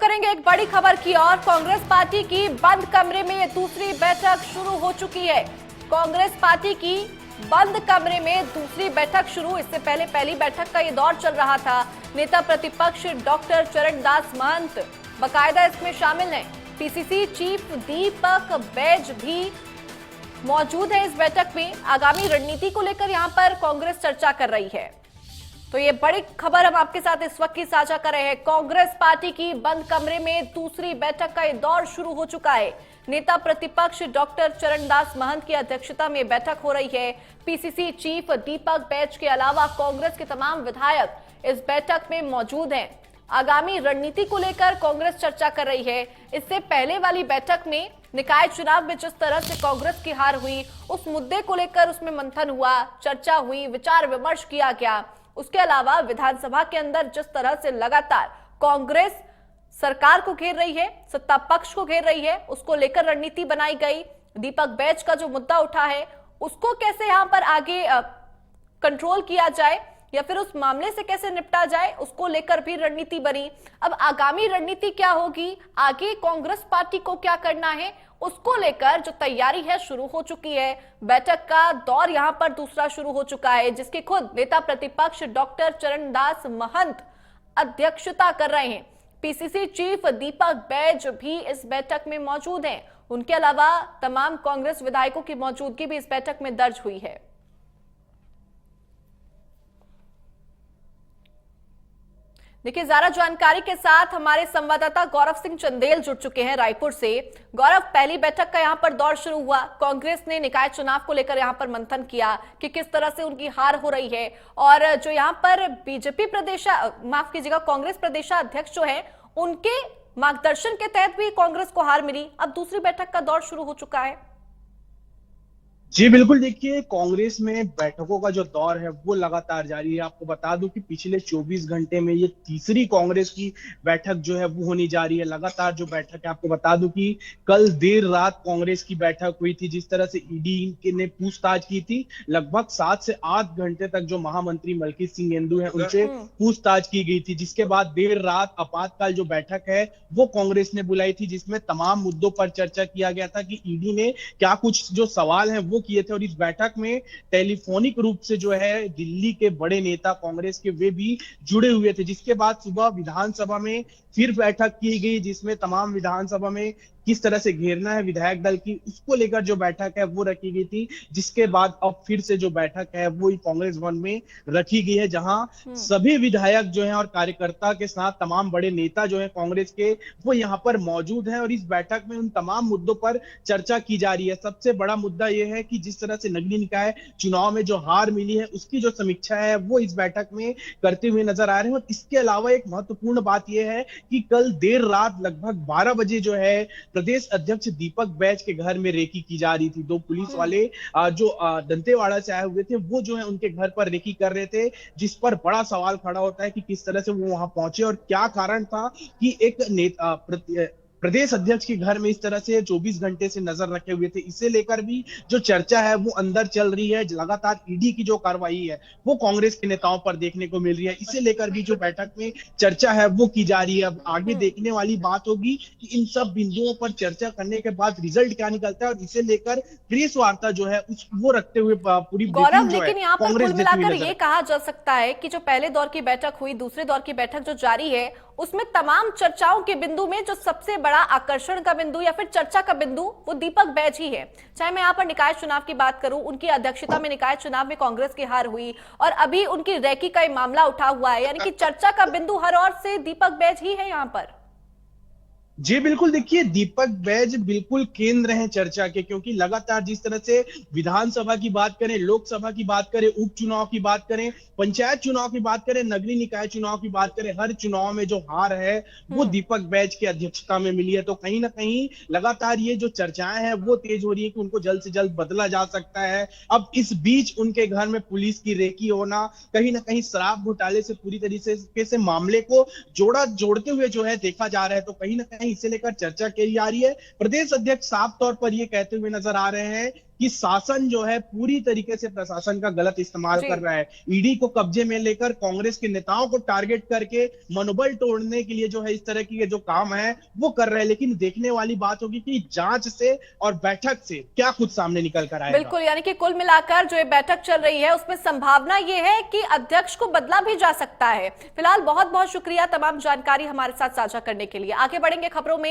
करेंगे एक बड़ी खबर की ओर। कांग्रेस पार्टी की बंद कमरे में ये दूसरी बैठक शुरू हो चुकी है। कांग्रेस पार्टी की बंद कमरे में दूसरी बैठक शुरू। इससे पहले पहली बैठक का ये दौर चल रहा था। नेता प्रतिपक्ष डॉक्टर चरणदास महंत बाकायदा इसमें शामिल हैं। पीसीसी चीफ दीपक बैज भी मौजूद है इस बैठक में। आगामी रणनीति को लेकर यहां पर कांग्रेस चर्चा कर रही है। तो ये बड़ी खबर हम आपके साथ इस वक्त की साझा कर रहे हैं। कांग्रेस पार्टी की बंद कमरे में दूसरी बैठक का ये दौर शुरू हो चुका है। नेता प्रतिपक्ष डॉक्टर चरणदास महंत की अध्यक्षता में बैठक हो रही है। पीसीसी चीफ दीपक बैज के अलावा कांग्रेस के तमाम विधायक इस बैठक में मौजूद हैं। आगामी रणनीति को लेकर कांग्रेस चर्चा कर रही है। इससे पहले वाली बैठक में निकाय चुनाव में जिस तरह से कांग्रेस की हार हुई, उस मुद्दे को लेकर उसमें मंथन हुआ, चर्चा हुई, विचार विमर्श किया गया। उसके अलावा विधानसभा के अंदर जिस तरह से लगातार कांग्रेस सरकार को घेर रही है, सत्ता पक्ष को घेर रही है, उसको लेकर रणनीति बनाई गई। दीपक बैज का जो मुद्दा उठा है, उसको कैसे यहां पर आगे कंट्रोल किया जाए या फिर उस मामले से कैसे निपटा जाए, उसको लेकर भी रणनीति बनी। अब आगामी रणनीति क्या होगी, आगे कांग्रेस पार्टी को क्या करना है, उसको लेकर जो तैयारी है शुरू हो चुकी है। बैठक का दौर यहां पर दूसरा शुरू हो चुका है, जिसकी खुद नेता प्रतिपक्ष डॉक्टर चरणदास महंत अध्यक्षता कर रहे हैं। पीसीसी चीफ दीपक बैज भी इस बैठक में मौजूद हैं। उनके अलावा तमाम कांग्रेस विधायकों की मौजूदगी भी इस बैठक में दर्ज हुई है। देखिए, ज्यादा जानकारी के साथ हमारे संवाददाता गौरव सिंह चंदेल जुड़ चुके हैं रायपुर से। गौरव, पहली बैठक का यहां पर दौर शुरू हुआ। कांग्रेस ने निकाय चुनाव को लेकर यहां पर मंथन किया कि किस तरह से उनकी हार हो रही है, और जो यहां पर बीजेपी कांग्रेस प्रदेशाध्यक्ष जो है, उनके मार्गदर्शन के तहत भी कांग्रेस को हार मिली। अब दूसरी बैठक का दौर शुरू हो चुका है। जी बिल्कुल, देखिए कांग्रेस में बैठकों का जो दौर है वो लगातार जारी है। आपको बता दूं कि पिछले 24 घंटे में ये तीसरी कांग्रेस की बैठक जो है वो होने जा रही है। लगातार जो बैठक है, आपको बता दूं कि कल देर रात कांग्रेस की बैठक हुई थी। जिस तरह से ईडी ने पूछताछ की थी, लगभग 7 से 8 घंटे तक जो महामंत्री मलकीत सिंह नेंदू है उनसे पूछताछ की गई थी। जिसके बाद देर रात आपातकाल जो बैठक है वो कांग्रेस ने बुलाई थी, जिसमें तमाम मुद्दों पर चर्चा किया गया था कि ईडी ने क्या कुछ जो सवाल है वो किए थे। और इस बैठक में टेलीफोनिक रूप से जो है दिल्ली के बड़े नेता कांग्रेस के वे भी जुड़े हुए थे। जिसके बाद सुबह विधानसभा में फिर बैठक की गई, जिसमें तमाम विधानसभा में किस तरह से घेरना है विधायक दल की, उसको लेकर जो बैठक है वो रखी गई थी। जिसके बाद अब फिर से जो बैठक है वो कांग्रेस भवन में रखी गई है, जहां सभी विधायक जो हैं और कार्यकर्ता के साथ तमाम बड़े नेता जो हैं कांग्रेस के, वो यहां पर मौजूद हैं। और इस बैठक में उन तमाम मुद्दों पर चर्चा की जा रही है। सबसे बड़ा मुद्दा यह है कि जिस तरह से नगरीय निकाय चुनाव में जो हार मिली है उसकी जो समीक्षा है वो इस बैठक में करते हुए नजर आ रहे हैं। और इसके अलावा एक महत्वपूर्ण बात यह है कि कल देर रात लगभग 12 बजे जो है प्रदेश अध्यक्ष दीपक बैज के घर में रेकी की जा रही थी। 2 पुलिस वाले जो दंतेवाड़ा से आए हुए थे वो जो है उनके घर पर रेकी कर रहे थे, जिस पर बड़ा सवाल खड़ा होता है कि किस तरह से वो वहां पहुंचे और क्या कारण था कि एक नेता प्रदेश अध्यक्ष के घर में इस तरह से 24 घंटे से नजर रखे हुए थे। इसे लेकर भी जो चर्चा है वो अंदर चल रही है। लगातार ईडी की जो कार्रवाई है वो कांग्रेस के नेताओं पर देखने को मिल रही है। इसे लेकर भी जो बैठक में चर्चा है वो की जा रही है। अब आगे देखने वाली बात होगी कि इन सब बिंदुओं पर चर्चा करने के बाद रिजल्ट क्या निकलता है, और इसे लेकर प्रेस वार्ता जो है वो रखते हुए पूरी गौरव, लेकिन यहाँ पर कुल मिलाकर ये कहा जा सकता है कि जो पहले दौर की बैठक हुई, दूसरे दौर की बैठक जो जारी है, उसमें तमाम चर्चाओं के बिंदु में जो सबसे बड़ा आकर्षण का बिंदु या फिर चर्चा का बिंदु वो दीपक बैज ही है। चाहे मैं यहाँ पर निकाय चुनाव की बात करूं, उनकी अध्यक्षता में निकाय चुनाव में कांग्रेस की हार हुई, और अभी उनकी रैकी का मामला उठा हुआ है, यानी कि चर्चा का बिंदु हर ओर से दीपक बैज ही है यहाँ पर। जी बिल्कुल, देखिए दीपक बैज बिल्कुल केंद्र हैं चर्चा के, क्योंकि लगातार जिस तरह से विधानसभा की बात करें, लोकसभा की बात करें, उपचुनाव की बात करें, पंचायत चुनाव की बात करें, नगरीय निकाय चुनाव की बात करें, हर चुनाव में जो हार है वो दीपक बैज की अध्यक्षता में मिली है। तो कहीं ना कहीं लगातार ये जो चर्चाएं हैं वो तेज हो रही है कि उनको जल्द से जल्द बदला जा सकता है। अब इस बीच उनके घर में पुलिस की रेकी होना, कहीं ना कहीं शराब घोटाले से पूरी तरीके से मामले को जोड़ते हुए जो है देखा जा रहा है। तो कहीं ना कहीं इसे लेकर चर्चा की जा रही है। प्रदेश अध्यक्ष साफ तौर पर यह कहते हुए नजर आ रहे हैं कि शासन जो है पूरी तरीके से प्रशासन का गलत इस्तेमाल जी। कर रहा है। ईडी को कब्जे में लेकर कांग्रेस के नेताओं को टारगेट करके मनोबल तोड़ने के लिए जो है इस तरह की जो काम है वो कर रहे हैं। लेकिन देखने वाली बात होगी कि जांच से और बैठक से क्या कुछ सामने निकल कर आएगा। बिल्कुल, यानी कि कुल मिलाकर जो ये बैठक चल रही है उसमें संभावना ये है कि अध्यक्ष को बदला भी जा सकता है। फिलहाल बहुत बहुत शुक्रिया तमाम जानकारी हमारे साथ साझा करने के लिए। आगे बढ़ेंगे खबरों में।